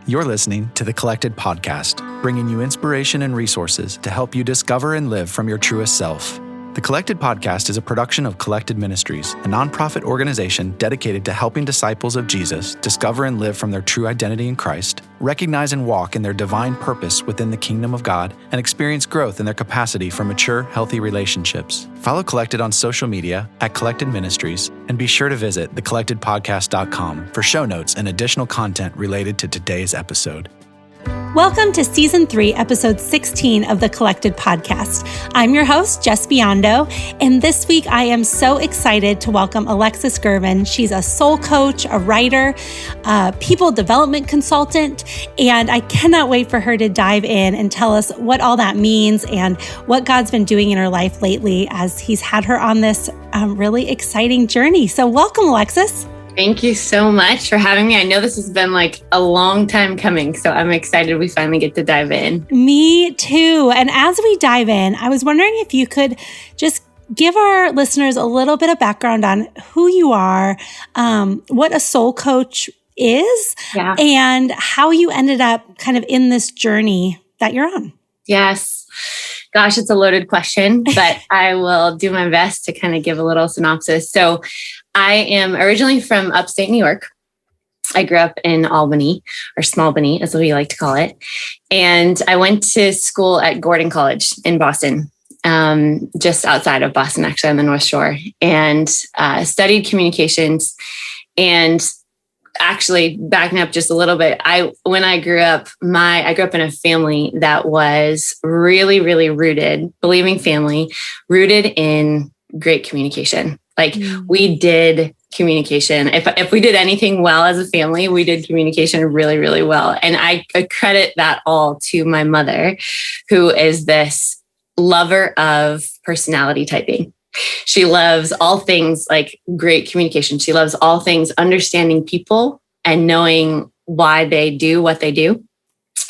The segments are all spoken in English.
You're listening to The Collected Podcast, bringing you inspiration and resources to help you discover and live from your truest self. The Collected Podcast is a production of Collected Ministries, a nonprofit organization dedicated to helping disciples of Jesus discover and live from their true identity in Christ, recognize and walk in their divine purpose within the kingdom of God, and experience growth in their capacity for mature, healthy relationships. Follow Collected on social media at Collected Ministries, and be sure to visit thecollectedpodcast.com for show notes and additional content related to today's episode. Welcome to Season 3, Episode 16 of the Collected Podcast. I'm your host, Jess Biondo, and this week I am so excited to welcome Alexis Girvan. She's a soul coach, a writer, a people development consultant, and I cannot wait for her to dive in and tell us what all that means and what God's been doing in her life lately as He's had her on this really exciting journey. So welcome, Alexis. Thank you so much for having me. I know this has been like a long time coming, so I'm excited we finally get to dive in. Me too. And as we dive in, I was wondering if you could just give our listeners a little bit of background on who you are, what a soul coach is, and how you ended up kind of in this journey that you're on. Yes. Gosh, it's a loaded question, but I will do my best to kind of give a little synopsis. So I am originally from upstate New York. I grew up in Albany, or Smallbany, as we like to call it. And I went to school at Gordon College in Boston, just outside of Boston, actually on the North Shore, and studied communications. And actually, backing up just a little bit, when I grew up, I grew up in a family that was really, really rooted, believing family, rooted in great communication. Like we did communication. If we did anything well as a family, we did communication really, really well. And I credit that all to my mother, who is this lover of personality typing. She loves all things like great communication. She loves all things understanding people and knowing why they do what they do.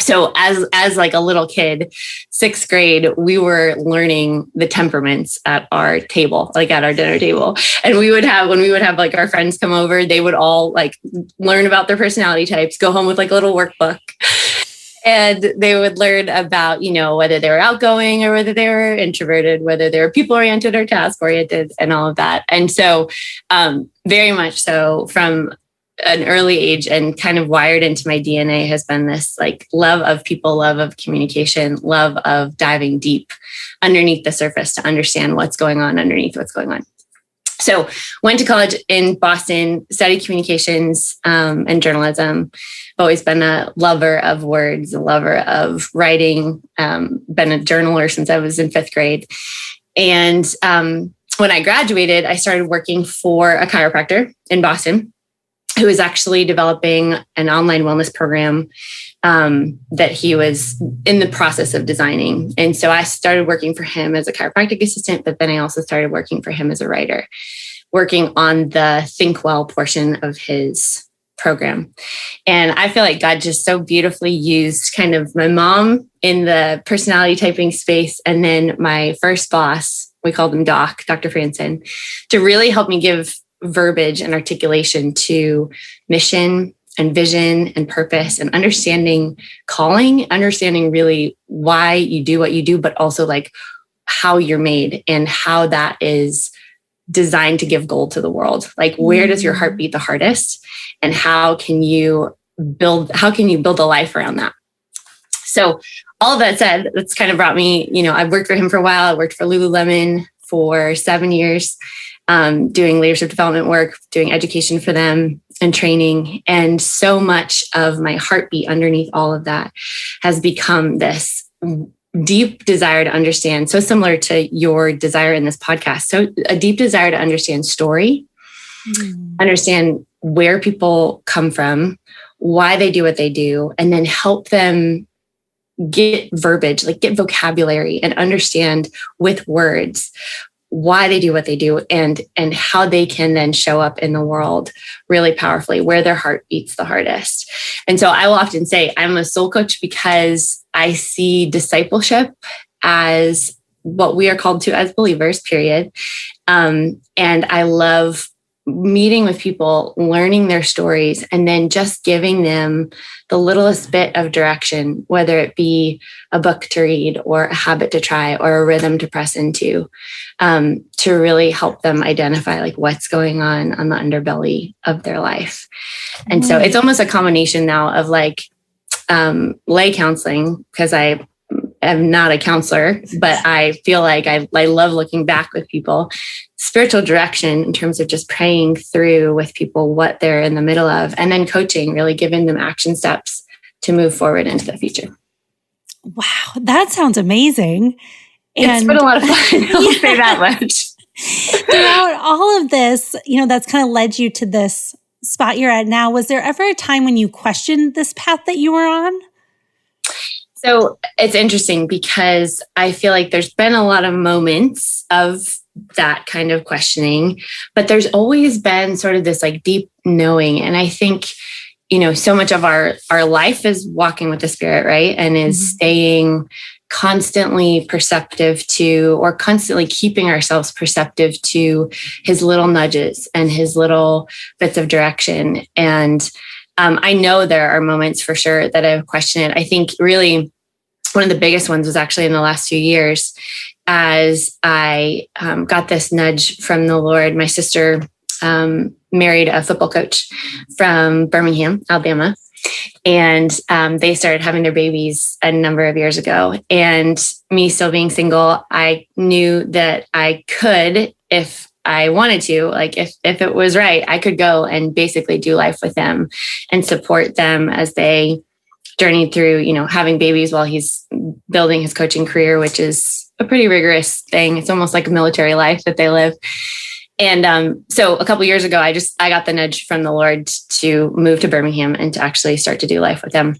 So as like a little kid, 6th grade, we were learning the temperaments at our table, like at our dinner table. And when we would have like our friends come over, they would all like learn about their personality types, go home with like a little workbook. And they would learn about, whether they were outgoing or whether they were introverted, whether they were people-oriented or task-oriented and all of that. And so very much so from an early age and kind of wired into my DNA has been this like love of people, love of communication, love of diving deep underneath the surface to understand what's going on underneath what's going on. So went to college in Boston, studied communications and journalism. I've always been a lover of words, a lover of writing, been a journaler since I was in 5th grade. And when I graduated, I started working for a chiropractor in Boston who was actually developing an online wellness program that he was in the process of designing. And so I started working for him as a chiropractic assistant, but then I also started working for him as a writer, working on the Think Well portion of his program. And I feel like God just so beautifully used kind of my mom in the personality typing space, and then my first boss, we called him Dr. Franson, to really help me give verbiage and articulation to mission and vision and purpose and understanding calling, understanding really why you do what you do, but also like how you're made and how that is designed to give gold to the world. Like where does your heart beat the hardest and how can you build a life around that? So all of that said, that's kind of brought me, I've worked for him for a while. I worked for Lululemon for 7 years. Doing leadership development work, doing education for them and training. And so much of my heartbeat underneath all of that has become this deep desire to understand, so similar to your desire in this podcast. So a deep desire to understand story, understand where people come from, why they do what they do, and then help them get verbiage, like get vocabulary and understand with words why they do what they do and how they can then show up in the world really powerfully, where their heart beats the hardest. And so I will often say I'm a soul coach because I see discipleship as what we are called to as believers, period. And I love meeting with people, learning their stories, and then just giving them the littlest bit of direction, whether it be a book to read or a habit to try or a rhythm to press into, to really help them identify like what's going on the underbelly of their life. And so it's almost a combination now of like lay counseling, because I am not a counselor, but I feel like I love looking back with people, spiritual direction in terms of just praying through with people what they're in the middle of, and then coaching, really giving them action steps to move forward into the future. Wow, that sounds amazing. It's been a lot of fun. I'll say that much. Throughout all of this, that's kind of led you to this spot you're at now. Was there ever a time when you questioned this path that you were on? So it's interesting because I feel like there's been a lot of moments of that kind of questioning, but there's always been sort of this like deep knowing. And I think, so much of our life is walking with the Spirit, right? And is staying constantly perceptive to, or constantly keeping ourselves perceptive to his little nudges and his little bits of direction. And I know there are moments for sure that I've questioned it. I think really one of the biggest ones was actually in the last few years as I got this nudge from the Lord. My sister married a football coach from Birmingham, Alabama. And they started having their babies a number of years ago. And me still being single, I knew that I could, if I wanted to, like if it was right, I could go and basically do life with them and support them as they journeyed through, having babies while he's building his coaching career, which is a pretty rigorous thing. It's almost like a military life that they live. And so a couple of years ago, I got the nudge from the Lord to move to Birmingham and to actually start to do life with them.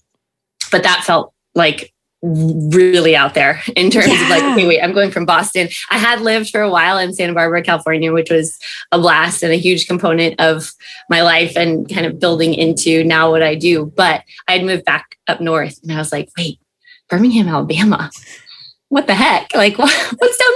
But that felt like really out there in terms of like, okay, wait, I'm going from Boston. I had lived for a while in Santa Barbara, California, which was a blast and a huge component of my life and kind of building into now what I do. But I had moved back up north and I was like, wait, Birmingham, Alabama, what the heck? Like, what's down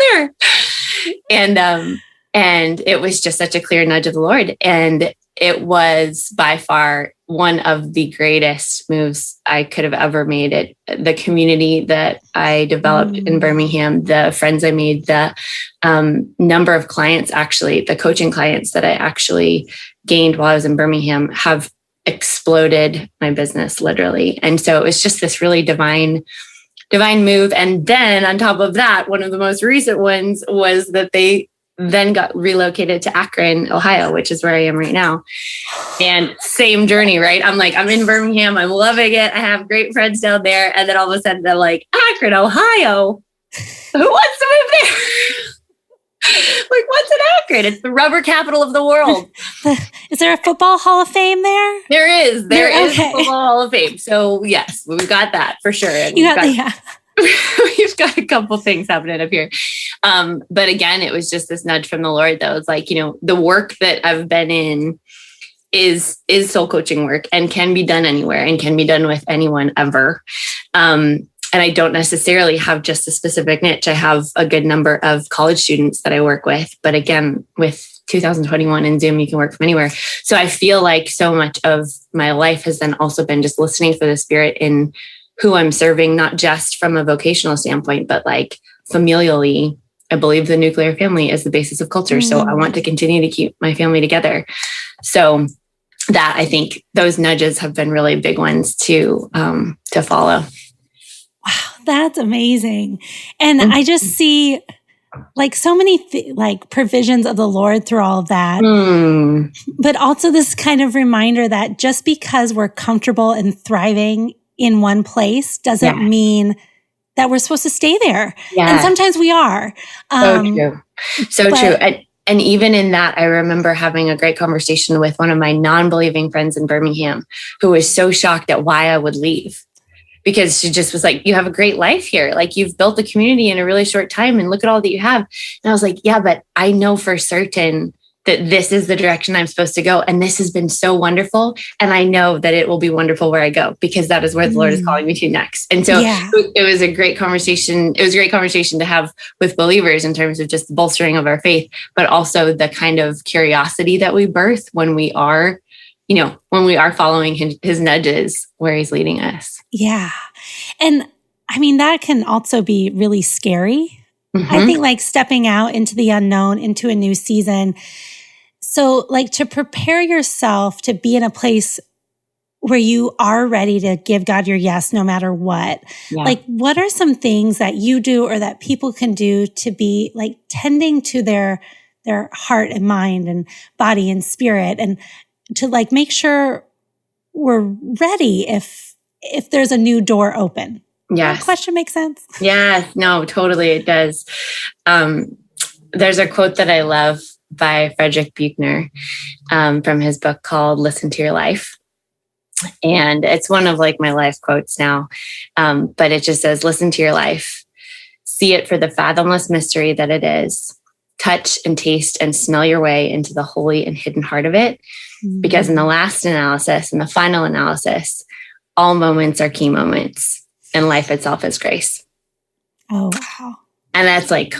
there? And it was just such a clear nudge of the Lord. And it was by far one of the greatest moves I could have ever made. It, the community that I developed in Birmingham, the friends I made, the number of clients, actually, the coaching clients that I actually gained while I was in Birmingham have exploded my business, literally. And so it was just this really divine move. And then on top of that, one of the most recent ones was that they then got relocated to Akron, Ohio, which is where I am right now. And same journey, right? I'm in Birmingham. I'm loving it. I have great friends down there. And then all of a sudden they're like, Akron, Ohio. Who wants to move there? Like, what's in Akron? It's the rubber capital of the world. Is there a football Hall of Fame there? There is. There is a football Hall of Fame. So yes, we've got that for sure. And we've got a couple things happening up here. But again, it was just this nudge from the Lord that was like, the work that I've been in is soul coaching work and can be done anywhere and can be done with anyone ever. And I don't necessarily have just a specific niche. I have a good number of college students that I work with. But again, with 2021 and Zoom, you can work from anywhere. So I feel like so much of my life has then also been just listening for the Spirit in who I'm serving, not just from a vocational standpoint, but like familially. I believe the nuclear family is the basis of culture. So I want to continue to keep my family together. So that, I think those nudges have been really big ones to follow. Wow, that's amazing. And I just see like so many like provisions of the Lord through all of that. But also this kind of reminder that just because we're comfortable and thriving in one place doesn't mean that we're supposed to stay there. And sometimes we are. So true. And even in that, I remember having a great conversation with one of my non-believing friends in Birmingham who was so shocked at why I would leave. Because she just was like, you have a great life here. Like, you've built a community in a really short time and look at all that you have. And I was like, yeah, but I know for certain that this is the direction I'm supposed to go. And this has been so wonderful. And I know that it will be wonderful where I go, because that is where the Lord is calling me to next. And so it was a great conversation. It was a great conversation to have with believers in terms of just the bolstering of our faith, but also the kind of curiosity that we birth when we are, when we are following his nudges where he's leading us. Yeah. And I mean, that can also be really scary. Mm-hmm. I think like stepping out into the unknown, into a new season. So like to prepare yourself to be in a place where you are ready to give God your yes, no matter what. Yeah. Like, what are some things that you do or that people can do to be like tending to their heart and mind and body and spirit, and to like make sure we're ready if there's a new door open? Yes. That question makes sense? Yeah, no, totally. It does. There's a quote that I love by Frederick Buechner from his book called Listen to Your Life. And it's one of like my life quotes now. But it just says, listen to your life, see it for the fathomless mystery that it is, touch and taste and smell your way into the holy and hidden heart of it. Mm-hmm. Because in the last analysis and the final analysis, all moments are key moments. And life itself is grace. Oh, wow. And that's like,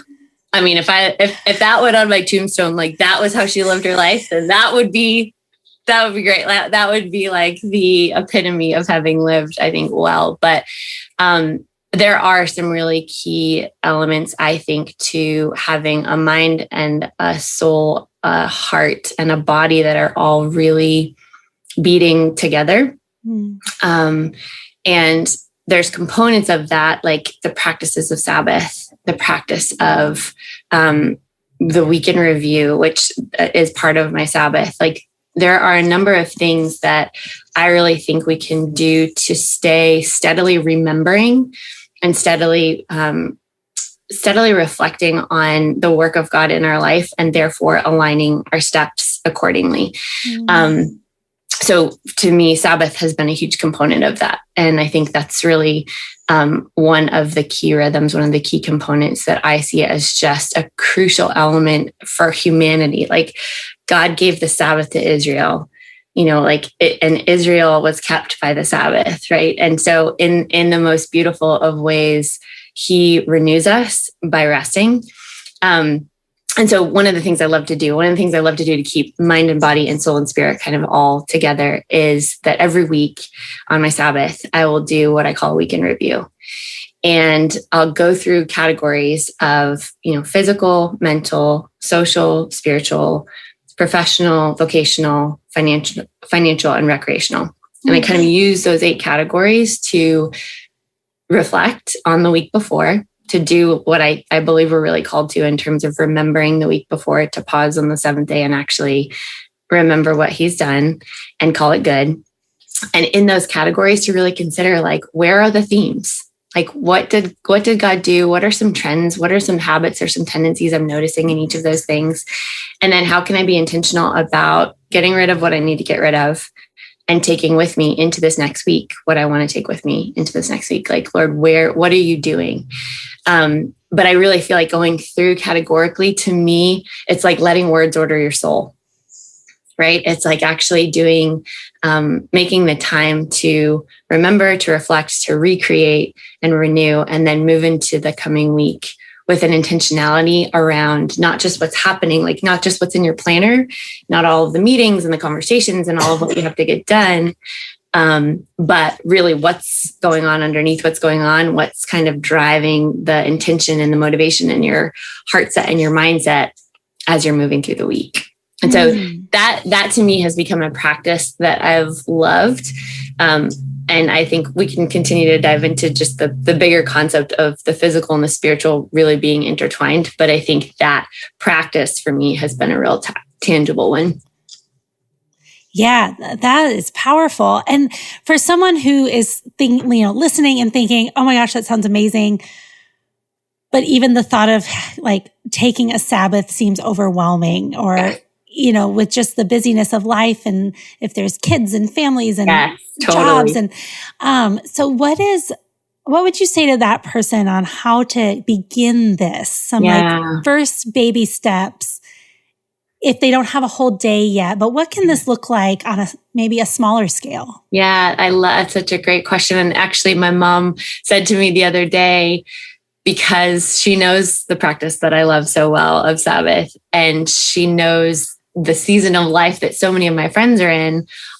I mean, if that went on my tombstone, like that was how she lived her life, then that would be great. That would be like the epitome of having lived, I think, well. But there are some really key elements, I think, to having a mind and a soul, a heart and a body that are all really beating together. Mm. And there's components of that, like the practices of Sabbath, the practice of the weekend review, which is part of my Sabbath. Like there are a number of things that I really think we can do to stay steadily remembering and steadily reflecting on the work of God in our life, and therefore aligning our steps accordingly. Mm. So to me, Sabbath has been a huge component of that. And I think that's really one of the key rhythms, one of the key components that I see as just a crucial element for humanity. Like God gave the Sabbath to Israel, and Israel was kept by the Sabbath, right? And so in the most beautiful of ways, he renews us by resting. And so one of the things I love to do to keep mind and body and soul and spirit kind of all together is that every week on my Sabbath, I will do what I call a weekend review. And I'll go through categories of, physical, mental, social, spiritual, professional, vocational, financial, and recreational. And I kind of use those 8 categories to reflect on the week before, to do what I believe we're really called to in terms of remembering the week before, to pause on the 7th day and actually remember what he's done and call it good. And in those categories to really consider, like, where are the themes? Like, what did God do? What are some trends? What are some habits or some tendencies I'm noticing in each of those things? And then how can I be intentional about getting rid of what I need to get rid of and taking with me into this next week what I want to take with me into this next week? Like, Lord, what are you doing? But I really feel like going through categorically, to me, it's like letting words order your soul, right? It's like actually doing, making the time to remember, to reflect, to recreate and renew, and then move into the coming week with an intentionality around not just what's happening, like not just what's in your planner, not all of the meetings and the conversations and all of what you have to get done, but really what's going on underneath what's going on, what's kind of driving the intention and the motivation in your heart set and your mindset as you're moving through the week. And so that to me has become a practice that I've loved. And I think we can continue to dive into just the bigger concept of the physical and the spiritual really being intertwined. But I think that practice for me has been a real tangible one. Yeah, that is powerful. And for someone who is listening and thinking, oh my gosh, that sounds amazing, but even the thought of like taking a Sabbath seems overwhelming, or, with just the busyness of life, and if there's kids and families and jobs. And so what would you say to that person on how to begin this? Some like first baby steps if they don't have a whole day yet, but what can this look like on maybe a smaller scale? Yeah, that's such a great question. And actually, my mom said to me the other day, because she knows the practice that I love so well of Sabbath, and she knows the season of life that so many of my friends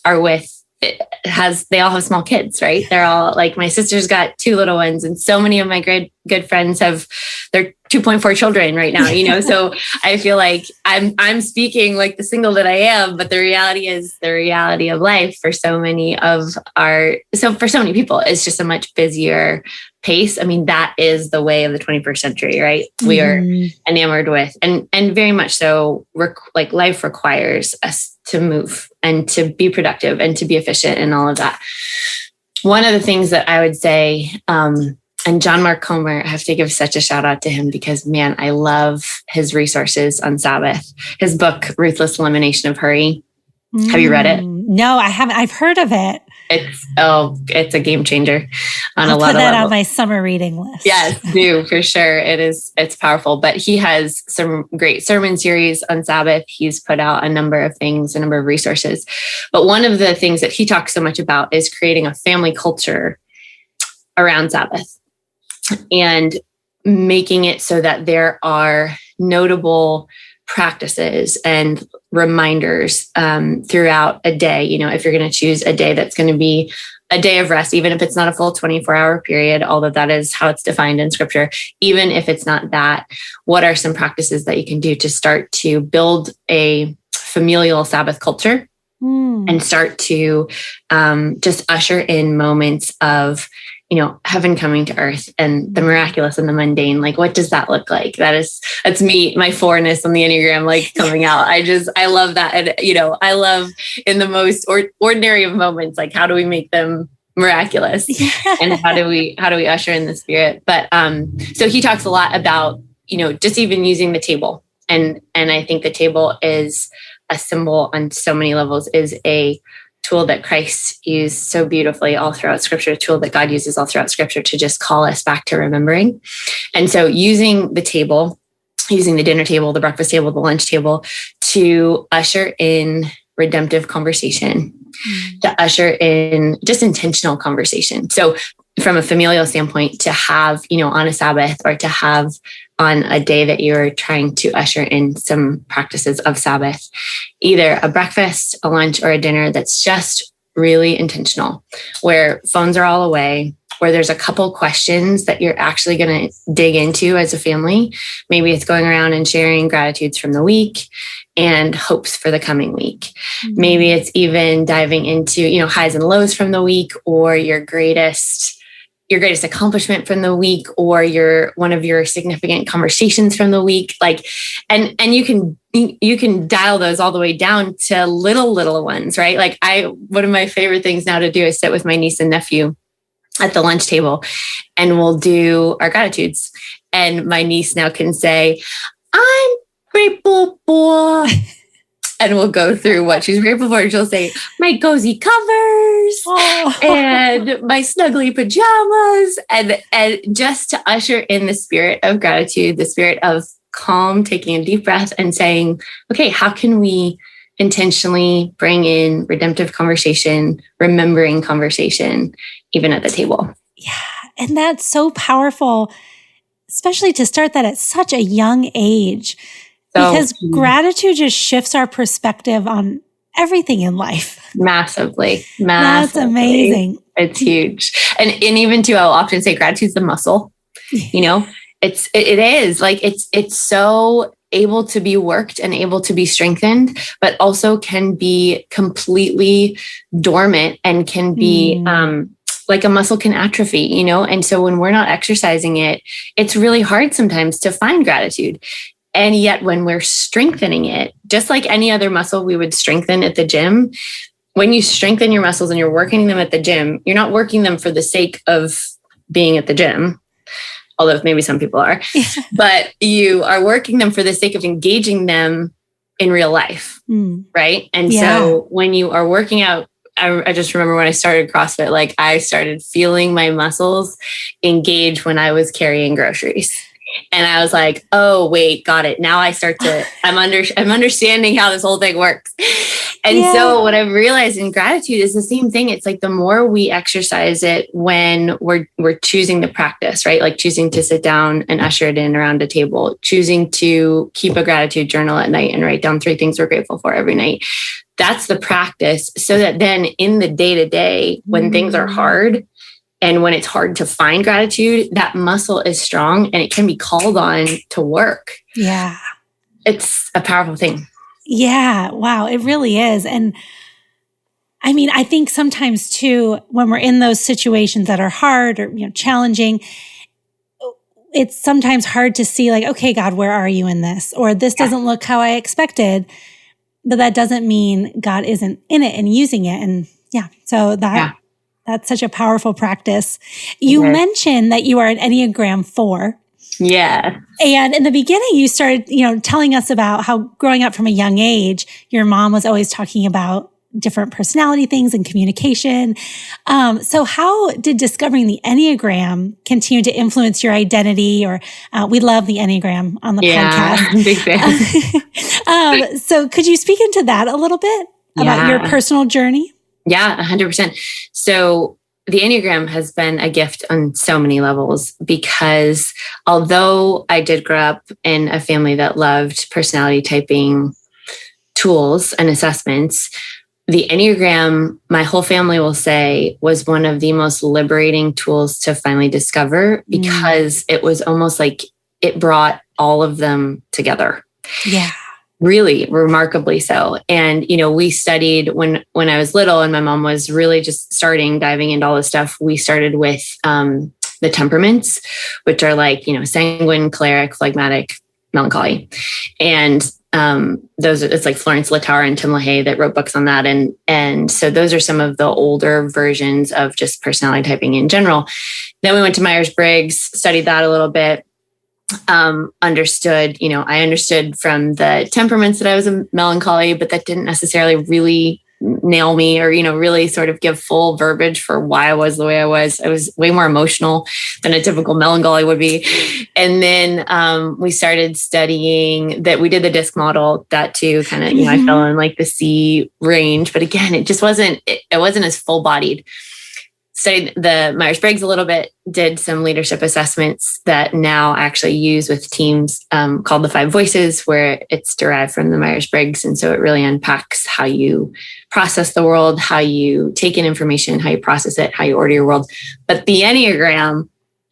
are with, they all have small kids, right? They're all like, my sister's got 2 little ones, and so many of my good friends have their 2.4 children right now, so I feel like I'm speaking like the single that I am, but the reality is the reality of life for so many people, it's just a much busier pace. I mean, that is the way of the 21st century, right? Mm-hmm. We are enamored with, and very much so, like life requires us to move and to be productive and to be efficient and all of that. One of the things that I would say, and John Mark Comer, I have to give such a shout out to him because, man, I love his resources on Sabbath. His book, Ruthless Elimination of Hurry. Have you read it? No, I haven't. I've heard of it. It's a game changer on a lot of levels. I'll put that on my summer reading list. Yes, do for sure. It's powerful, but he has some great sermon series on Sabbath. He's put out a number of resources. But one of the things that he talks so much about is creating a family culture around Sabbath and making it so that there are notable practices and reminders throughout a day. If you're going to choose a day that's going to be a day of rest, even if it's not a full 24-hour period, although that is how it's defined in scripture, even if it's not that, what are some practices that you can do to start to build a familial Sabbath culture and start to just usher in moments of heaven coming to earth and the miraculous and the mundane. Like, what does that look like? That's me, my 4-ness on the Enneagram, like coming out. I love that. And, I love in the most ordinary of moments, like how do we make them miraculous and how do we usher in the Spirit? But, so he talks a lot about, just even using the table. And I think the table is a symbol on so many levels, is a tool that Christ used so beautifully all throughout scripture, a tool that God uses all throughout scripture to just call us back to remembering. And so using the table, using the dinner table, the breakfast table, the lunch table to usher in redemptive conversation, to usher in just intentional conversation. So from a familial standpoint, to have, on a Sabbath or to have on a day that you're trying to usher in some practices of Sabbath, either a breakfast, a lunch, or a dinner that's just really intentional, where phones are all away, where there's a couple questions that you're actually going to dig into as a family. Maybe it's going around and sharing gratitudes from the week and hopes for the coming week. Maybe it's even diving into, highs and lows from the week, or your greatest accomplishment from the week, or one of your significant conversations from the week. Like, and you can dial those all the way down to little ones, right? Like one of my favorite things now to do is sit with my niece and nephew at the lunch table, and we'll do our gratitudes. And my niece now can say, "I'm grateful for," and we'll go through what she's grateful for. She'll say, "My cozy covers and my snuggly pajamas," and just to usher in the spirit of gratitude, the spirit of calm, taking a deep breath and saying, okay, how can we intentionally bring in redemptive conversation, remembering conversation, even at the table? Yeah. And that's so powerful, especially to start that at such a young age. Because gratitude just shifts our perspective on everything in life. Massively. That's amazing. It's huge. And even too, I'll often say gratitude's the muscle. It is like, it's so able to be worked and able to be strengthened, but also can be completely dormant and can be, like a muscle can atrophy, And so when we're not exercising it, it's really hard sometimes to find gratitude. And yet when we're strengthening it, just like any other muscle we would strengthen at the gym, when you strengthen your muscles and you're working them at the gym, you're not working them for the sake of being at the gym, although maybe some people are, but you are working them for the sake of engaging them in real life, right? And so when you are working out, I just remember when I started CrossFit, like I started feeling my muscles engage when I was carrying groceries. And I was like, oh, wait, got it. Now I'm understanding how this whole thing works. And so what I've realized in gratitude is the same thing. It's like the more we exercise it when we're choosing the practice, right? Like choosing to sit down and usher it in around a table, choosing to keep a gratitude journal at night and write down 3 things we're grateful for every night. That's the practice. So that then in the day-to-day, when things are hard, and when it's hard to find gratitude, that muscle is strong and it can be called on to work. Yeah. It's a powerful thing. Yeah. Wow. It really is. And I mean, I think sometimes too, when we're in those situations that are hard or, challenging, it's sometimes hard to see like, okay, God, where are you in this? Or this doesn't look how I expected, but that doesn't mean God isn't in it and using it. And so that's such a powerful practice. You mentioned that you are an Enneagram 4. Yeah. And in the beginning, you started, telling us about how growing up from a young age, your mom was always talking about different personality things and communication. So how did discovering the Enneagram continue to influence your identity? Or we love the Enneagram on the podcast. Big fan. So could you speak into that a little bit about your personal journey? Yeah, 100%. So the Enneagram has been a gift on so many levels because although I did grow up in a family that loved personality typing tools and assessments, the Enneagram, my whole family will say, was one of the most liberating tools to finally discover because it was almost like it brought all of them together. Yeah. Really remarkably so. And, we studied when I was little and my mom was really just diving into all this stuff. We started with the temperaments, which are like, sanguine, choleric, phlegmatic, melancholy. And it's like Florence Littauer and Tim LaHaye that wrote books on that. And so those are some of the older versions of just personality typing in general. Then we went to Myers-Briggs, studied that a little bit. I understood from the temperaments that I was a melancholy, but that didn't necessarily really nail me or, really sort of give full verbiage for why I was the way I was. I was way more emotional than a typical melancholy would be. And then we started studying that. We did the disc model, that too, kind of, I fell in like the C range, but again, it just wasn't as full bodied. Studied the Myers-Briggs a little bit, did some leadership assessments that now actually use with teams called the 5 Voices, where it's derived from the Myers-Briggs. And so it really unpacks how you process the world, how you take in information, how you process it, how you order your world. But the Enneagram,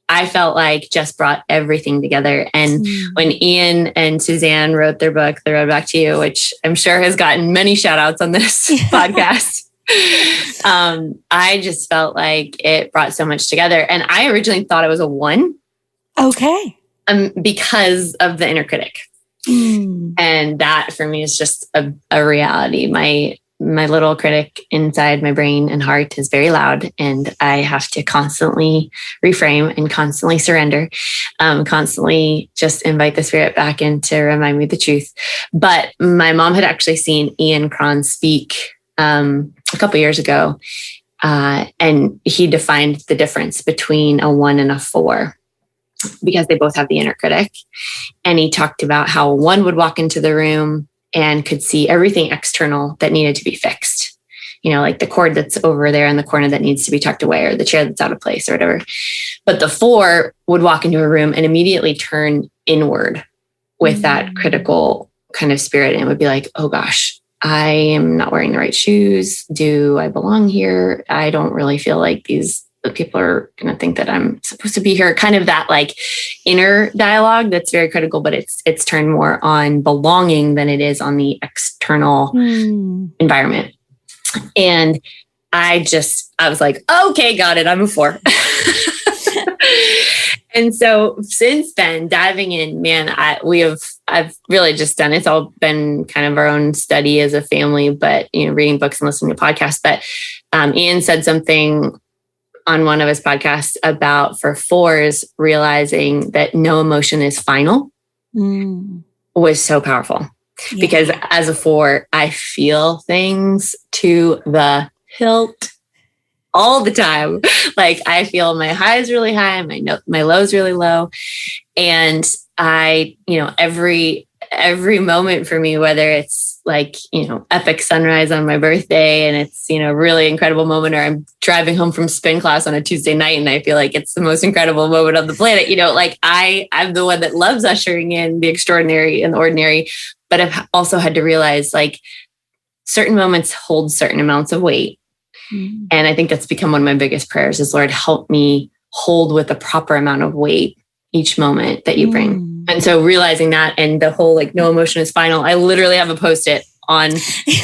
I felt like just brought everything together. And when Ian and Suzanne wrote their book, The Road Back to You, which I'm sure has gotten many shout outs on this podcast, I just felt like it brought so much together. And I originally thought it was a 1. Okay. Because of the inner critic. And that for me is just a reality. My little critic inside my brain and heart is very loud, and I have to constantly reframe and constantly surrender, constantly just invite the spirit back in to remind me the truth. But my mom had actually seen Ian Cron speak a couple years ago, and he defined the difference between a 1 and a 4 because they both have the inner critic. And he talked about how 1 would walk into the room and could see everything external that needed to be fixed, like the cord that's over there in the corner that needs to be tucked away, or the chair that's out of place or whatever. But the 4 would walk into a room and immediately turn inward with that critical kind of spirit, and it would be like, oh gosh, I am not wearing the right shoes. Do I belong here? I don't really feel like these people are going to think that I'm supposed to be here. Kind of that like inner dialogue that's very critical, but it's turned more on belonging than it is on the external environment. And I was like, okay, got it. I'm a 4. And so since then, diving in, man, I've really just done, it's all been kind of our own study as a family, but, reading books and listening to podcasts. But Ian said something on one of his podcasts about for 4s, realizing that no emotion is final was so powerful. Yeah. Because as a 4, I feel things to the hilt. all the time. Like I feel my highs really high, my lows really low. And I, every moment for me, whether it's like, epic sunrise on my birthday and it's, really incredible moment, or I'm driving home from spin class on a Tuesday night and I feel like it's the most incredible moment on the planet, like I'm the one that loves ushering in the extraordinary and the ordinary, but I've also had to realize like certain moments hold certain amounts of weight. Mm. And I think that's become one of my biggest prayers is, Lord, help me hold with the proper amount of weight each moment that you bring. And so realizing that, and the whole like no emotion is final, I literally have a Post-it on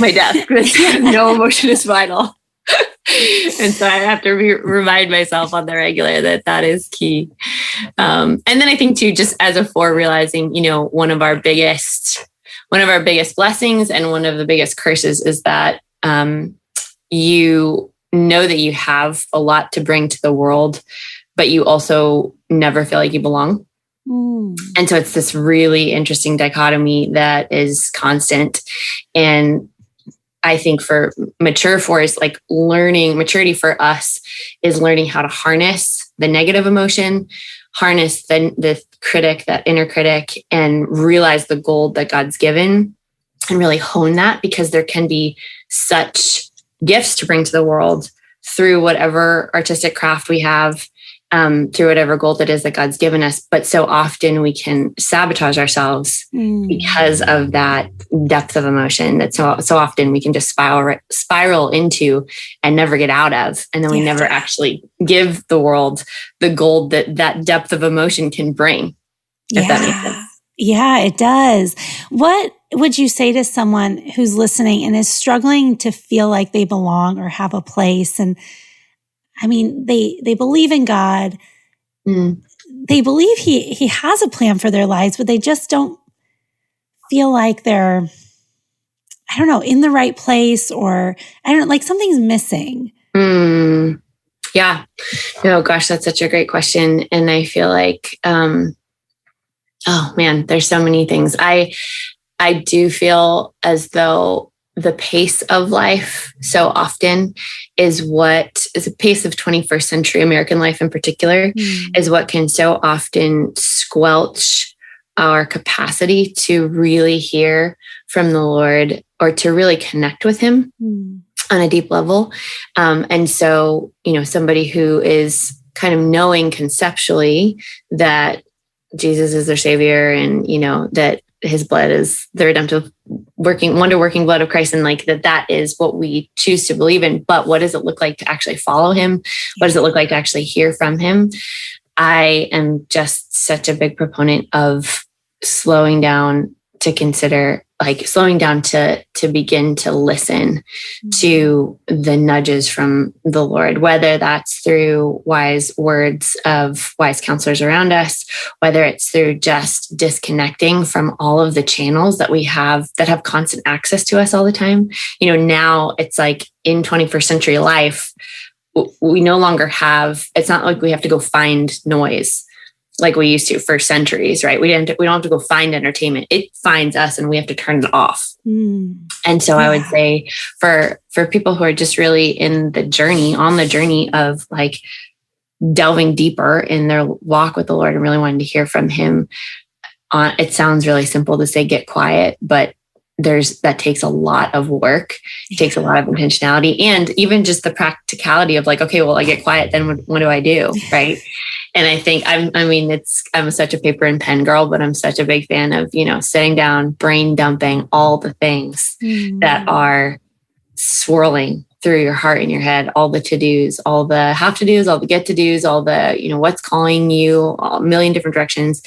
my desk that says no emotion is final. And so I have to remind myself on the regular that is key. And then I think too, just as a realizing, one of our biggest blessings and one of the biggest curses is that you know that you have a lot to bring to the world, but you also never feel like you belong. Mm. And so it's this really interesting dichotomy that is constant. And I think for is like maturity for us is learning how to harness the negative emotion, harness the critic, that inner critic, and realize the gold that God's given and really hone that, because there can be such gifts to bring to the world through whatever artistic craft we have, through whatever goal that is that God's given us. But so often we can sabotage ourselves because of that depth of emotion that so often we can just spiral into and never get out of. And then we never actually give the world the gold that depth of emotion can bring. If that makes sense. Yeah, it does. What would you say to someone who's listening and is struggling to feel like they belong or have a place? And I mean, they believe in God. Mm. They believe he has a plan for their lives, but they just don't feel like they're, I don't know, in the right place, or I don't know, like something's missing. Yeah. Oh gosh, that's such a great question. And I feel like, oh man, there's so many things. I do feel as though the pace of life so often is a pace of 21st century American life in particular, is what can so often squelch our capacity to really hear from the Lord or to really connect with him on a deep level. And so, somebody who is kind of knowing conceptually that Jesus is their savior and, that his blood is the redemptive working blood of Christ. And like that is what we choose to believe in. But what does it look like to actually follow him? What does it look like to actually hear from him? I am just such a big proponent of slowing down to consider, like slowing down to begin to listen to the nudges from the Lord, whether that's through wise words of wise counselors around us, whether it's through just disconnecting from all of the channels that we have that have constant access to us all the time. Now it's like in 21st century life, we no longer have, it's not like we have to go find noise like we used to for centuries, right? We don't have to go find entertainment. It finds us and we have to turn it off. And so I would say for people who are just really on the journey of like delving deeper in their walk with the Lord and really wanting to hear from him, it sounds really simple to say, get quiet, but that takes a lot of work. It takes a lot of intentionality, and even just the practicality of like, okay, well, I get quiet, then what do I do? Right. And I think I'm such a paper and pen girl, but I'm such a big fan of, sitting down, brain dumping all the things that are swirling through your heart and your head, all the to-dos, all the have to-dos, all the get to-dos, all the, what's calling you, a million different directions.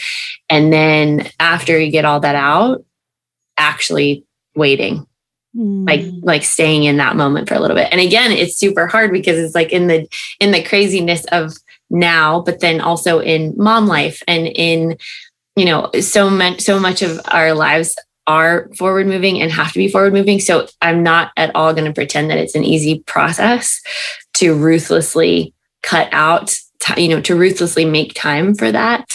And then after you get all that out, actually waiting, like staying in that moment for a little bit. And again, it's super hard because it's like in the craziness of now, but then also in mom life and in, so much of our lives are forward moving and have to be forward moving. So I'm not at all going to pretend that it's an easy process to ruthlessly cut out, to ruthlessly make time for that.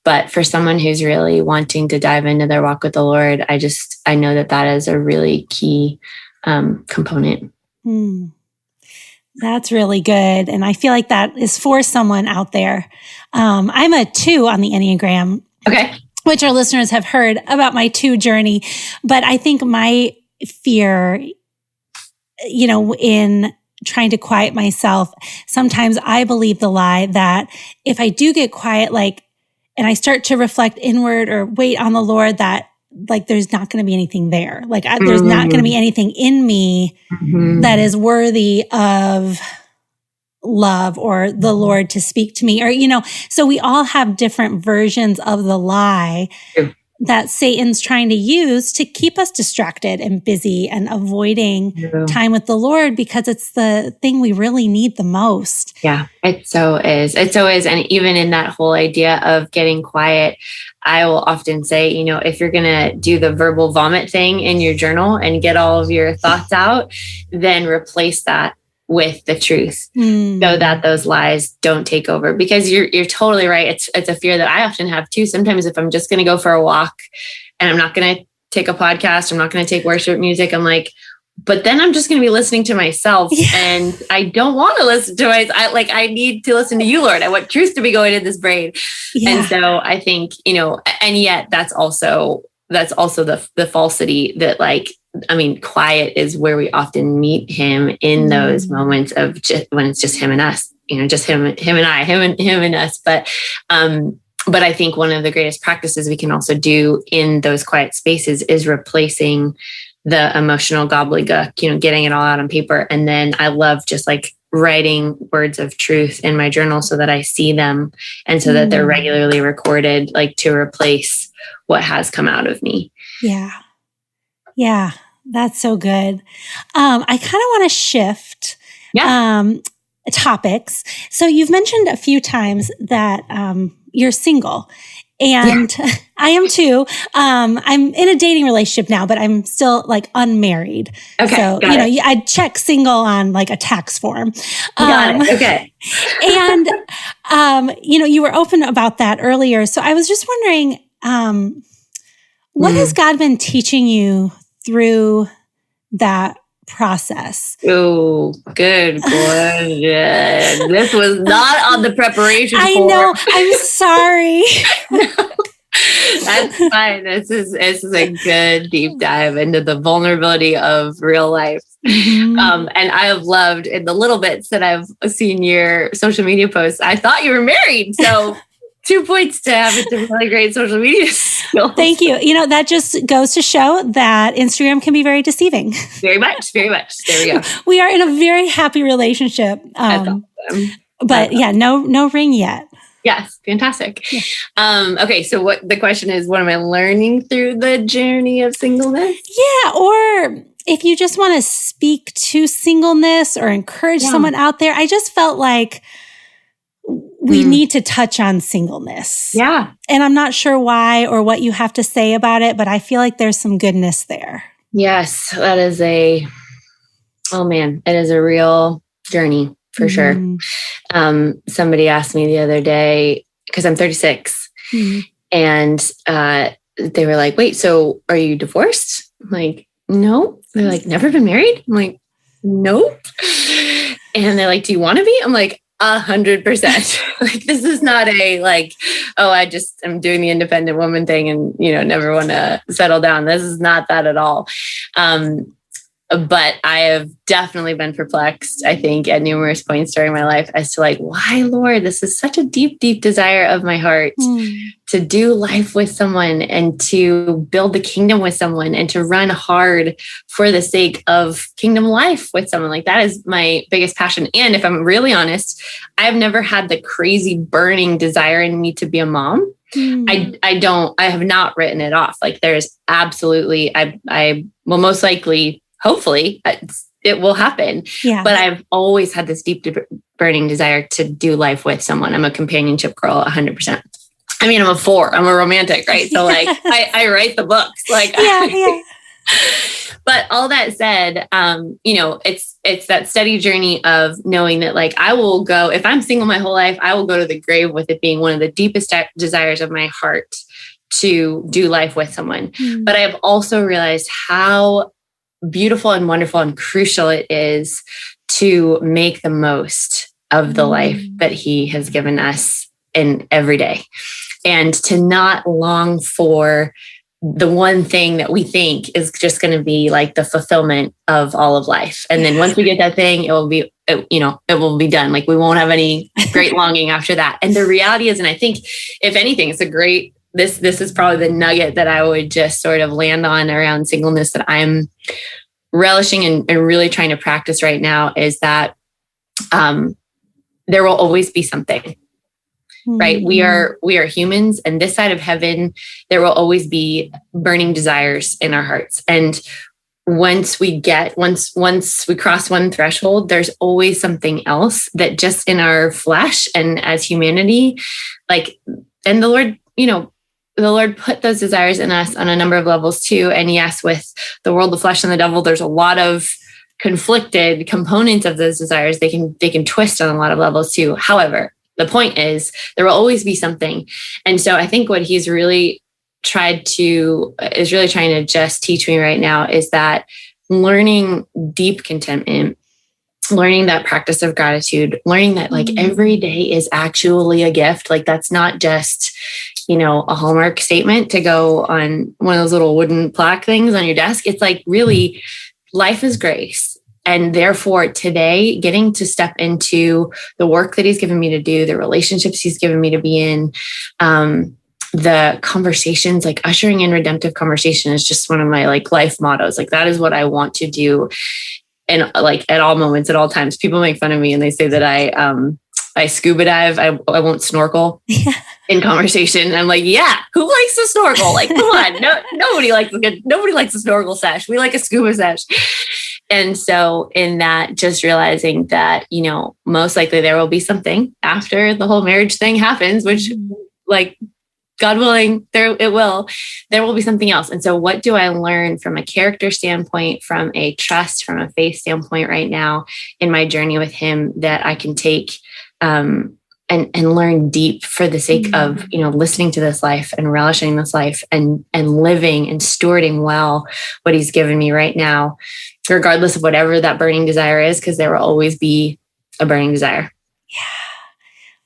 But for someone who's really wanting to dive into their walk with the Lord, I know that is a really key component. That's really good. And I feel like that is for someone out there. I'm a 2 on the Enneagram. Okay. Which our listeners have heard about my 2 journey. But I think my fear, in trying to quiet myself, sometimes I believe the lie that if I do get quiet, and I start to reflect inward or wait on the Lord, that there's not going to be anything there. There's not going to be anything in me that is worthy of love or the Lord to speak to me, or, so we all have different versions of the lie that Satan's trying to use to keep us distracted and busy and avoiding time with the Lord, because it's the thing we really need the most. Yeah, it so is. It so is. And even in that whole idea of getting quiet, I will often say, if you're going to do the verbal vomit thing in your journal and get all of your thoughts out, then replace that with the truth so that those lies don't take over. Because you're totally right. It's a fear that I often have too. Sometimes if I'm just going to go for a walk and I'm not going to take a podcast, I'm not going to take worship music, I'm like, but then I'm just going to be listening to myself and I don't want to listen to I need to listen to you, Lord. I want truth to be going in this brain. Yeah. And so I think, and yet that's also the falsity that quiet is where we often meet him in those moments of when it's just him and us, just him and I, him and us. But I think one of the greatest practices we can also do in those quiet spaces is replacing the emotional gobbledygook, getting it all out on paper. And then I love just writing words of truth in my journal so that I see them and so that they're regularly recorded, to replace what has come out of me. Yeah. Yeah. That's so good. I kind of want to shift topics. So you've mentioned a few times that you're single. And I am too. I'm in a dating relationship now, but I'm still unmarried. Okay. So, I'd check single on a tax form. Got it. Okay. And, you were open about that earlier. So I was just wondering, what has God been teaching you through that process? Oh, good question. This was not on the preparation. I know. I'm sorry. That's fine. This is a good deep dive into the vulnerability of real life. And I have loved in the little bits that I've seen your social media posts. I thought you were married, so 2 points to having some really great social media skills. Thank you. That just goes to show that Instagram can be very deceiving. Very much, very much. There we go. We are in a very happy relationship. That's awesome. But no ring yet. Yes, fantastic. Yeah. Okay, so what the question is, what am I learning through the journey of singleness? Yeah, or if you just want to speak to singleness or encourage someone out there, I just felt like we need to touch on singleness. Yeah. And I'm not sure why or what you have to say about it, but I feel like there's some goodness there. Yes, that is it is a real journey for sure. Somebody asked me the other day, because I'm 36, and they were like, wait, so are you divorced? I'm like, no. They're like, never been married? I'm like, nope. And they're like, do you want to be? I'm like, 100%. This is not I'm doing the independent woman thing and, never want to settle down. This is not that at all. But I have definitely been perplexed, I think, at numerous points during my life as to why, Lord, this is such a deep, deep desire of my heart to do life with someone and to build the kingdom with someone and to run hard for the sake of kingdom life with someone. That is my biggest passion. And if I'm really honest, I've never had the crazy burning desire in me to be a mom. I have not written it off. There's absolutely, I will most likely, hopefully it will happen. Yeah. But I've always had this deep burning desire to do life with someone. I'm a companionship girl, 100%. I mean, I'm a 4. I'm a romantic, right? So I write the books. Yeah. But all that said, it's that steady journey of knowing that I will go, if I'm single my whole life, I will go to the grave with it being one of the deepest desires of my heart to do life with someone. But I've also realized how beautiful and wonderful and crucial it is to make the most of the life that he has given us in every day, and to not long for the one thing that we think is just going to be like the fulfillment of all of life. And then once we get that thing, it will be done. Like we won't have any great longing after that. And the reality is, and I think if anything, it's a great, this is probably the nugget that I would just sort of land on around singleness that I'm relishing and really trying to practice right now, is that there will always be something. Right. We are humans, and this side of heaven, there will always be burning desires in our hearts. And once we cross one threshold, there's always something else that just in our flesh and as humanity, like, and the Lord put those desires in us on a number of levels too. And yes, with the world, the flesh, and the devil, there's a lot of conflicted components of those desires. They can twist on a lot of levels too. However, the point is there will always be something. And so I think what he's really trying to just teach me right now is that learning deep contentment, learning that practice of gratitude, learning that like every day is actually a gift. Like that's not just, a Hallmark statement to go on one of those little wooden plaque things on your desk. It's like really life is grace. And therefore today, getting to step into the work that he's given me to do, the relationships he's given me to be in, the conversations, like ushering in redemptive conversation is just one of my like life mottos. Like that is what I want to do. And like at all moments, at all times, people make fun of me and they say that I scuba dive. I won't snorkel in conversation. And I'm like, yeah, who likes to snorkel? Like, come on. Nobody likes a snorkel sesh. We like a scuba sesh. And so in that, just realizing that, most likely there will be something after the whole marriage thing happens, which like God willing, there will be something else. And so what do I learn from a character standpoint, from a trust, from a faith standpoint right now in my journey with him that I can take and learn deep for the sake of, listening to this life and relishing this life and living and stewarding well what he's given me right now, regardless of whatever that burning desire is, because there will always be a burning desire. Yeah.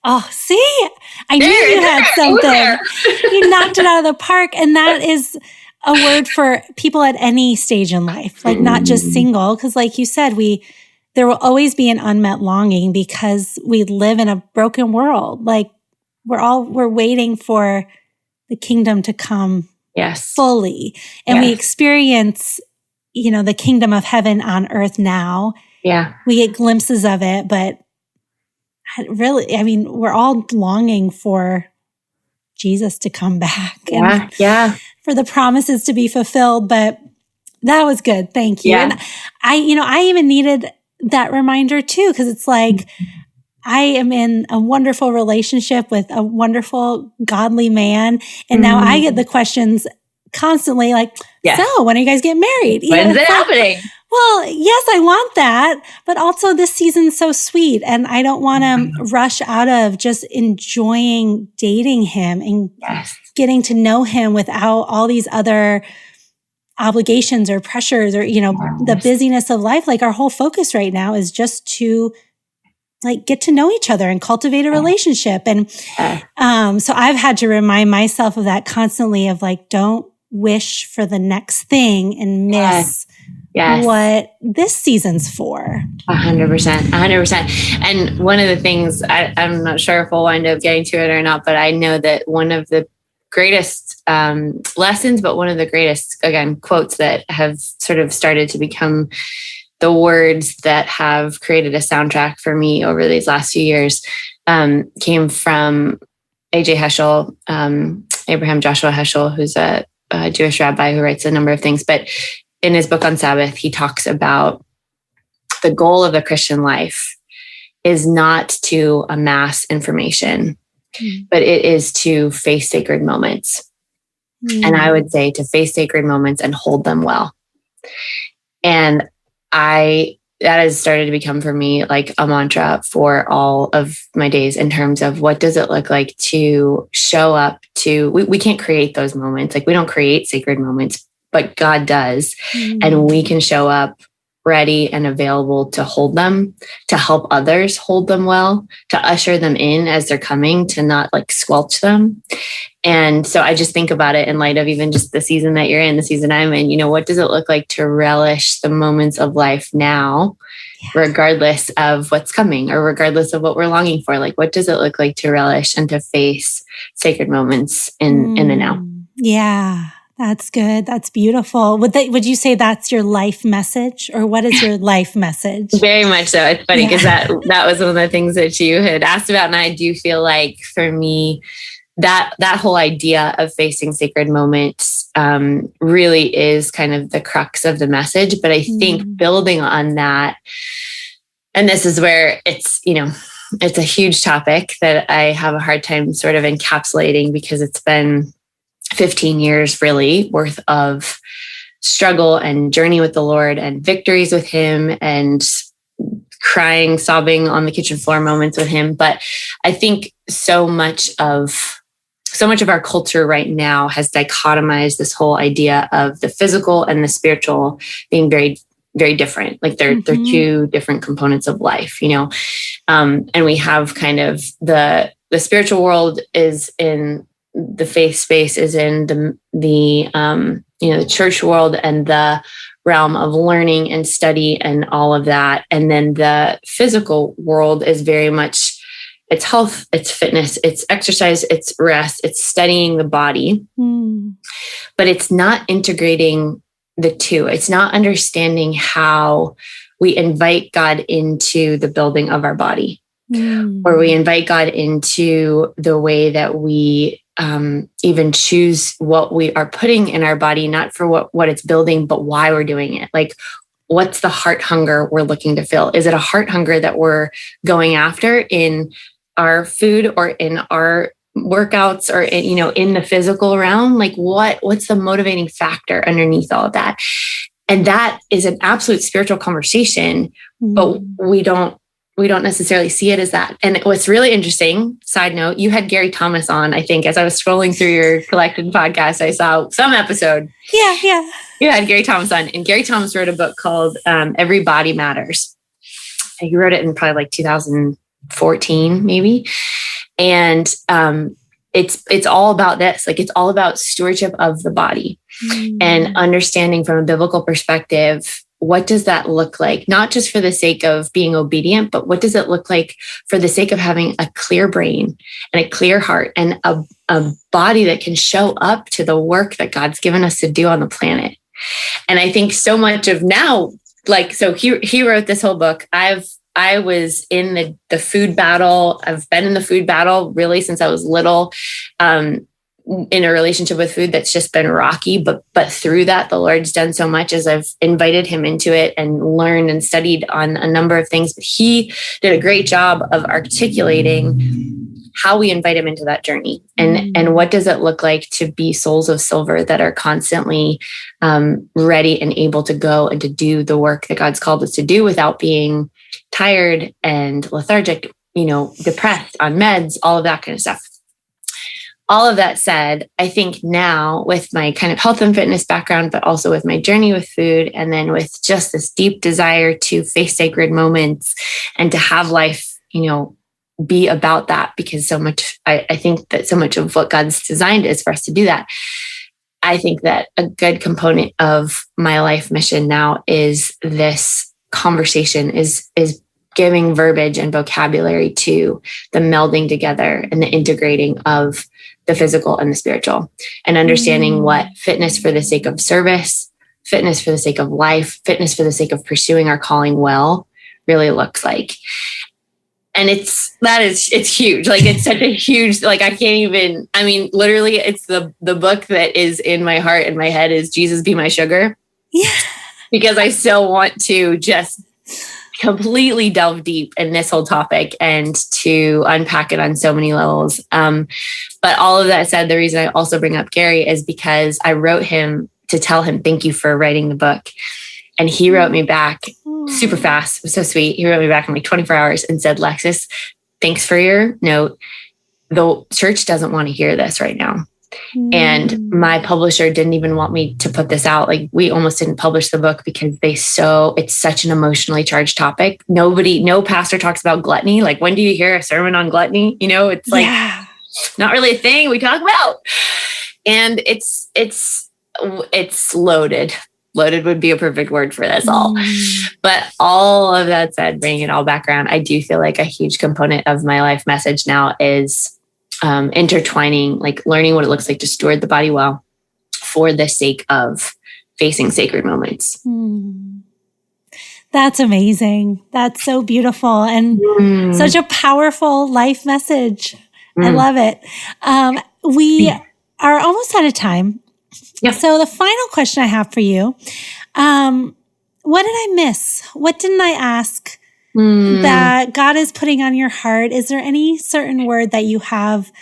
Oh, see, I knew you had something. You knocked it out of the park. And that is a word for people at any stage in life, like not just single. Because like you said, there will always be an unmet longing because we live in a broken world. Like we're waiting for the kingdom to come fully. And we experience, the kingdom of heaven on earth now. Yeah. We get glimpses of it, but really, we're all longing for Jesus to come back and for the promises to be fulfilled. But that was good. Thank you. Yeah. And I even needed that reminder too, because it's like, I am in a wonderful relationship with a wonderful, godly man. And now I get the questions constantly like, so when are you guys getting married? When's it happening? Well, yes, I want that. But also this season's so sweet. And I don't want to rush out of just enjoying dating him and getting to know him without all these other obligations or pressures or, the busyness of life. Like our whole focus right now is just to like get to know each other and cultivate a relationship. And so I've had to remind myself of that constantly of like, don't wish for the next thing and miss what this season's for. 100%. And one of the things, I'm not sure if we'll wind up getting to it or not, but I know that one of the greatest lessons, but one of the greatest, again, quotes that have sort of started to become the words that have created a soundtrack for me over these last few years came from A.J. Heschel, Abraham Joshua Heschel, who's a Jewish rabbi who writes a number of things. But in his book on Sabbath, he talks about the goal of the Christian life is not to amass information, but it is to face sacred moments. And I would say to face sacred moments and hold them well. And that has started to become for me like a mantra for all of my days in terms of what does it look like to show up to, we can't create those moments. Like we don't create sacred moments, but God does. And we can show up ready and available to hold them, to help others hold them well, to usher them in as they're coming, to not like squelch them. And so I just think about it in light of even just the season that you're in, the season I'm in, what does it look like to relish the moments of life now, regardless of what's coming or regardless of what we're longing for? Like, what does it look like to relish and to face sacred moments in the now? Yeah, that's good. That's beautiful. Would you say that's your life message, or what is your life message? Very much so. It's funny because that was one of the things that you had asked about. And I do feel like for me, that whole idea of facing sacred moments really is kind of the crux of the message. But I think building on that, and this is where it's a huge topic that I have a hard time sort of encapsulating, because it's been 15 years really worth of struggle and journey with the Lord and victories with him and crying, sobbing on the kitchen floor moments with him. But I think so much of our culture right now has dichotomized this whole idea of the physical and the spiritual being very, very different. Like they're two different components of life, and we have kind of the spiritual world is in the faith space, is in the church world and the realm of learning and study and all of that. And then the physical world is very much, it's health, it's fitness, it's exercise, it's rest, it's studying the body, but it's not integrating the two. It's not understanding how we invite God into the building of our body, or we invite God into the way that we even choose what we are putting in our body, not for what it's building, but why we're doing it. Like, what's the heart hunger we're looking to fill? Is it a heart hunger that we're going after in our food or in our workouts or in the physical realm? Like what's the motivating factor underneath all of that? And that is an absolute spiritual conversation, but we don't necessarily see it as that. And what's really interesting, side note, you had Gary Thomas on, I think, as I was scrolling through your Collected podcast, I saw some episode. Yeah. You had Gary Thomas on, and Gary Thomas wrote a book called Every Body Matters. And he wrote it in probably like 2014, maybe. And it's all about this. Like, it's all about stewardship of the body and understanding from a biblical perspective, what does that look like? Not just for the sake of being obedient, but what does it look like for the sake of having a clear brain and a clear heart and a body that can show up to the work that God's given us to do on the planet? And I think so much of now, like, so he wrote this whole book. I was in the food battle. I've been in the food battle really since I was little, in a relationship with food that's just been rocky. But through that, the Lord's done so much as I've invited him into it and learned and studied on a number of things. But he did a great job of articulating how we invite him into that journey, and what does it look like to be souls of silver that are constantly ready and able to go and to do the work that God's called us to do without being tired and lethargic, depressed, on meds, all of that kind of stuff. All of that said, I think now with my kind of health and fitness background, but also with my journey with food, and then with just this deep desire to face sacred moments and to have life, be about that, because so much, I think that so much of what God's designed is for us to do that. I think that a good component of my life mission now is this conversation, is giving verbiage and vocabulary to the melding together and the integrating of the physical and the spiritual, and understanding what fitness for the sake of service, fitness for the sake of life, fitness for the sake of pursuing our calling well really looks like. And it's huge. Like, it's such a huge, like, I can't even, literally it's the book that is in my heart and my head is Jesus Be My Sugar. Yeah. Because I still want to just completely delve deep in this whole topic and to unpack it on so many levels. But all of that said, the reason I also bring up Gary is because I wrote him to tell him, thank you for writing the book. And he wrote me back super fast. It was so sweet. He wrote me back in like 24 hours and said, Alexis, thanks for your note. The church doesn't want to hear this right now. And my publisher didn't even want me to put this out. Like, we almost didn't publish the book because it's such an emotionally charged topic. No pastor talks about gluttony. Like, when do you hear a sermon on gluttony? It's like not really a thing we talk about. And it's loaded. Loaded would be a perfect word for this all. But all of that said, bringing it all back around, I do feel like a huge component of my life message now is intertwining, like learning what it looks like to steward the body well for the sake of facing sacred moments. That's amazing. That's so beautiful and such a powerful life message. I love it. We are almost out of time. Yeah. So the final question I have for you, what did I miss? What didn't I ask that God is putting on your heart? Is there any certain word that you have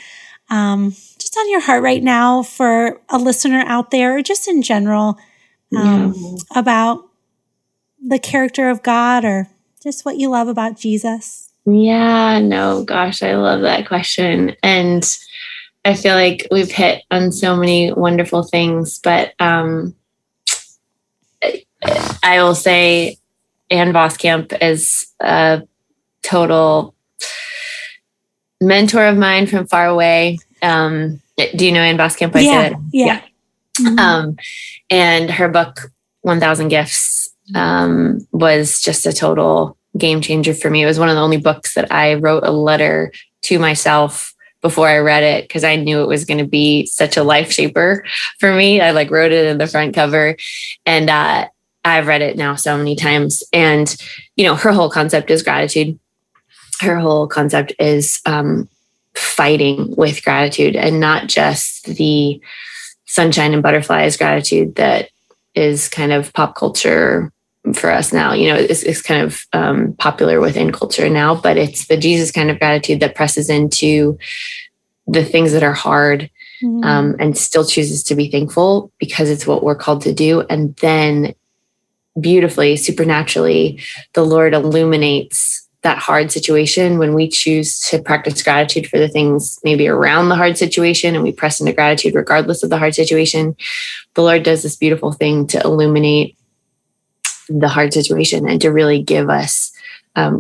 just on your heart right now for a listener out there, or just in general about the character of God, or just what you love about Jesus? Yeah, no, gosh, I love that question. And I feel like we've hit on so many wonderful things, but I will say Ann Voskamp is a total mentor of mine from far away. Do you know Ann Voskamp? Yeah. And her book, 1,000 Gifts, was just a total game changer for me. It was one of the only books that I wrote a letter to myself before I read it, because I knew it was going to be such a life shaper for me. I wrote it in the front cover, and I've read it now so many times. And, her whole concept is gratitude. Her whole concept is fighting with gratitude, and not just the sunshine and butterflies gratitude that is kind of pop culture for us now. It's kind of popular within culture now, but it's the Jesus kind of gratitude that presses into the things that are hard and still chooses to be thankful because it's what we're called to do. And then beautifully, supernaturally, the Lord illuminates that hard situation when we choose to practice gratitude for the things maybe around the hard situation, and we press into gratitude regardless of the hard situation. The Lord does this beautiful thing to illuminate the hard situation and to really give us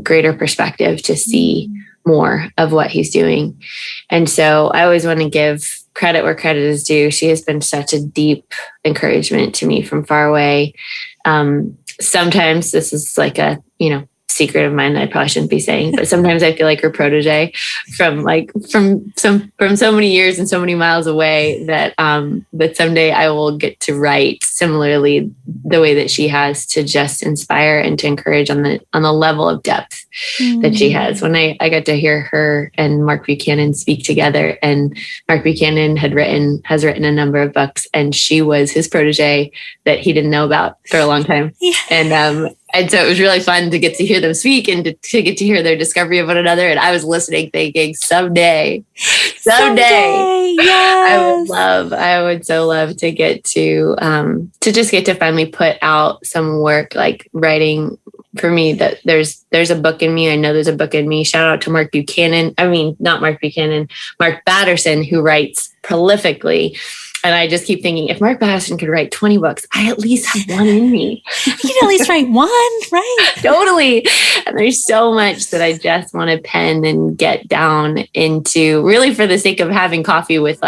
greater perspective to see more of what he's doing. And so I always want to give credit where credit is due. She has been such a deep encouragement to me from far away. Sometimes this is like a, secret of mine that I probably shouldn't be saying, but sometimes I feel like her protege from so many years and so many miles away that someday I will get to write similarly the way that she has, to just inspire and to encourage on the level of depth that she has. When I got to hear her and Mark Buchanan speak together, and Mark Buchanan has written a number of books, and she was his protege that he didn't know about for a long time. Yeah. And so it was really fun to get to hear them speak and to get to hear their discovery of one another. And I was listening, thinking, someday, yes. I would so love to get to just get to finally put out some work, like writing for me, that there's a book in me. I know there's a book in me. Shout out to Mark Buchanan. I mean, not Mark Buchanan, Mark Batterson, who writes prolifically. And I just keep thinking, if Mark Batterson could write 20 books, I at least have one in me. You can at least write one, right? Totally. And there's so much that I just want to pen and get down into, really for the sake of having coffee with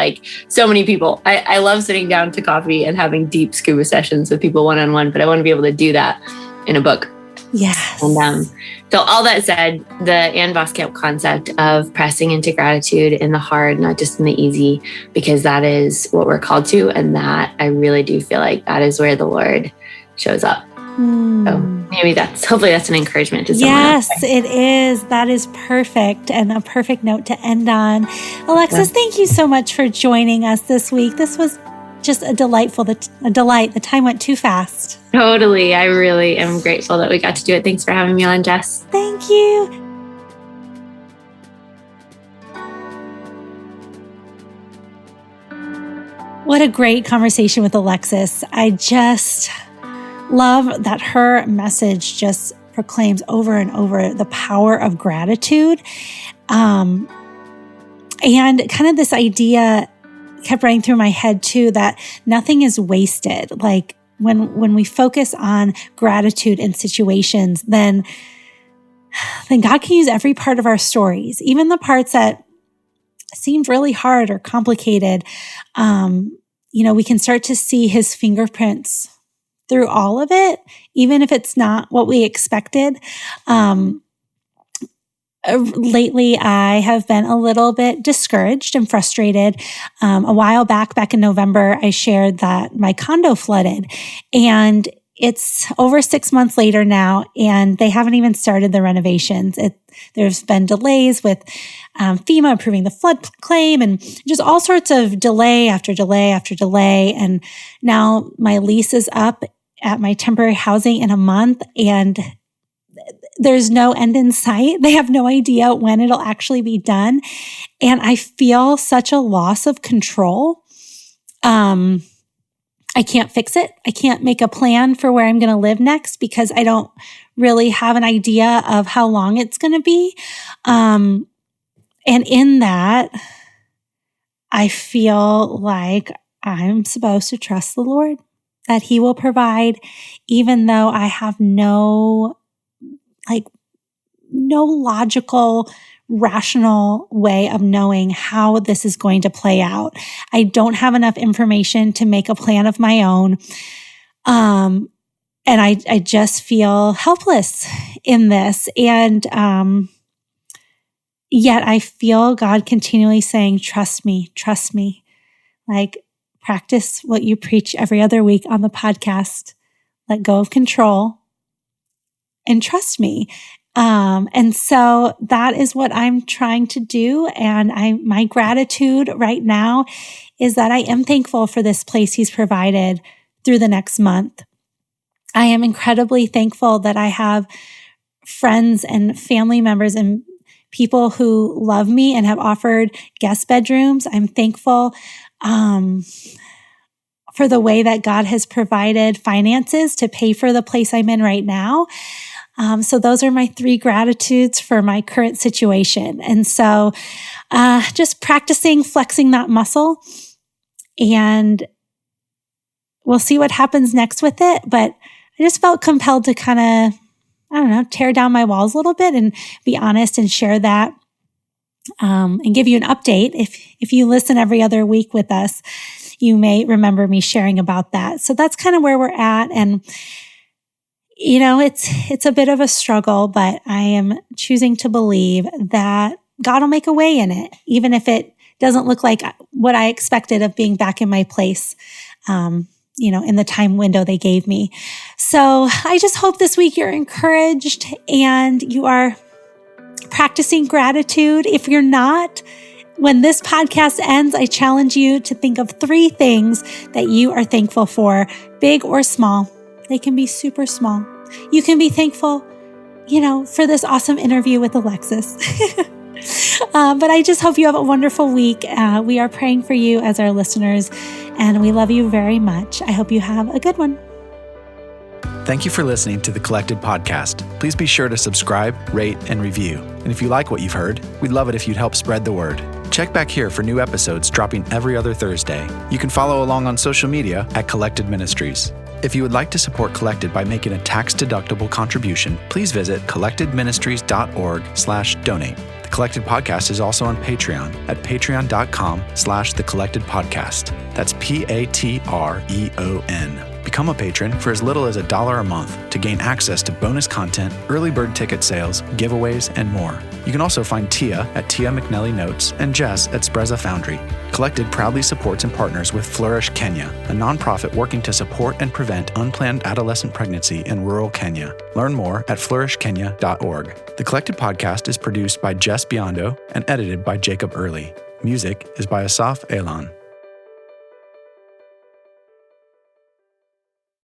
so many people. I love sitting down to coffee and having deep scuba sessions with people one-on-one, but I want to be able to do that in a book. Yes. And so all that said, the Ann Voskamp concept of pressing into gratitude in the hard, not just in the easy, because that is what we're called to. And that I really do feel like that is where the Lord shows up. So maybe hopefully that's an encouragement to someone. Yes, it is. That is perfect, and a perfect note to end on. Alexis, thank you so much for joining us this week. This was just a delight. The time went too fast. Totally. I really am grateful that we got to do it. Thanks for having me on, Jess. Thank you. What a great conversation with Alexis. I just love that her message just proclaims over and over the power of gratitude. And kind of this idea kept running through my head too, that nothing is wasted. Like when we focus on gratitude in situations, then God can use every part of our stories, even the parts that seemed really hard or complicated. We can start to see his fingerprints through all of it, even if it's not what we expected. Lately, I have been a little bit discouraged and frustrated. A while back in November, I shared that my condo flooded, and it's over 6 months later now, and they haven't even started the renovations. There's been delays with FEMA approving the flood claim and just all sorts of delay after delay after delay. And now my lease is up at my temporary housing in a month, and there's no end in sight. They have no idea when it'll actually be done. And I feel such a loss of control. I can't fix it. I can't make a plan for where I'm going to live next because I don't really have an idea of how long it's going to be. And in that, I feel like I'm supposed to trust the Lord, that he will provide, even though I have no logical, rational way of knowing how this is going to play out. I don't have enough information to make a plan of my own. And I just feel helpless in this. And yet I feel God continually saying, trust me. Like, practice what you preach every other week on the podcast. Let go of control and trust me. And so that is what I'm trying to do. And my gratitude right now is that I am thankful for this place he's provided through the next month. I am incredibly thankful that I have friends and family members and people who love me and have offered guest bedrooms. I'm thankful, for the way that God has provided finances to pay for the place I'm in right now. So those are my 3 gratitudes for my current situation. And so, just practicing flexing that muscle, and we'll see what happens next with it. But I just felt compelled to kind of, tear down my walls a little bit and be honest and share that, and give you an update. If you listen every other week with us, you may remember me sharing about that. So that's kind of where we're at. And it's a bit of a struggle, but I am choosing to believe that God will make a way in it, even if it doesn't look like what I expected of being back in my place, in the time window they gave me. So I just hope this week you're encouraged and you are practicing gratitude. If you're not, when this podcast ends, I challenge you to think of 3 things that you are thankful for, big or small. They can be super small. You can be thankful, for this awesome interview with Alexis. But I just hope you have a wonderful week. We are praying for you as our listeners, and we love you very much. I hope you have a good one. Thank you for listening to the Collected Podcast. Please be sure to subscribe, rate, and review. And if you like what you've heard, we'd love it if you'd help spread the word. Check back here for new episodes dropping every other Thursday. You can follow along on social media at Collected Ministries. If you would like to support Collected by making a tax-deductible contribution, please visit collectedministries.org/donate. The Collected Podcast is also on Patreon at patreon.com/thecollectedpodcast. That's Patreon. Become a patron for as little as $1 a month to gain access to bonus content, early bird ticket sales, giveaways, and more. You can also find Tia at Tia McNelly Notes and Jess at Spreza Foundry. Collected proudly supports and partners with Flourish Kenya, a nonprofit working to support and prevent unplanned adolescent pregnancy in rural Kenya. Learn more at flourishkenya.org. The Collected Podcast is produced by Jess Biondo and edited by Jacob Early. Music is by Asaf Elan.